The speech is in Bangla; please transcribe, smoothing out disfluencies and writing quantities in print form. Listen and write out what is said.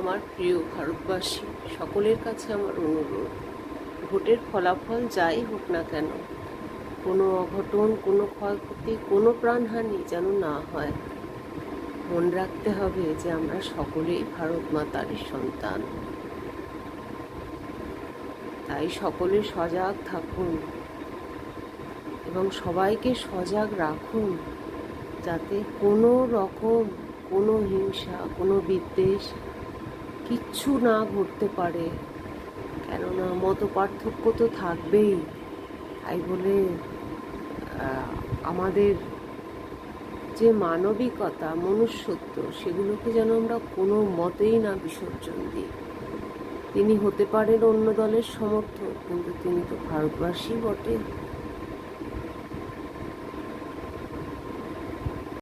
আমার প্রিয় ভারতবাসী সকলের কাছে আমার অনুরোধ, ভোটের ফলাফল যাই হোক না কেন, কোনো অঘটন, কোনো ক্ষয়ক্ষতি, কোনো প্রাণহানি যেন না হয়। মনে রাখতে হবে যে আমরা সকলেই ভারত মাতারই সন্তান। তাই সকলে সজাগ থাকুন এবং সবাইকে সজাগ রাখুন, যাতে কোনো রকম কোনো হিংসা, কোনো বিদ্বেষ কিচ্ছু না ঘটতে পারে। কেননা মত পার্থক্য তো থাকবেই, তাই বলে আমাদের যে মানবিকতা, মনুষ্যত্ব, সেগুলোকে যেন আমরা কোনো মতেই না বিসর্জন দিই। তিনি হতে পারেন অন্য দলের সমর্থক, কিন্তু তিনি তো ভারতবাসী বটে।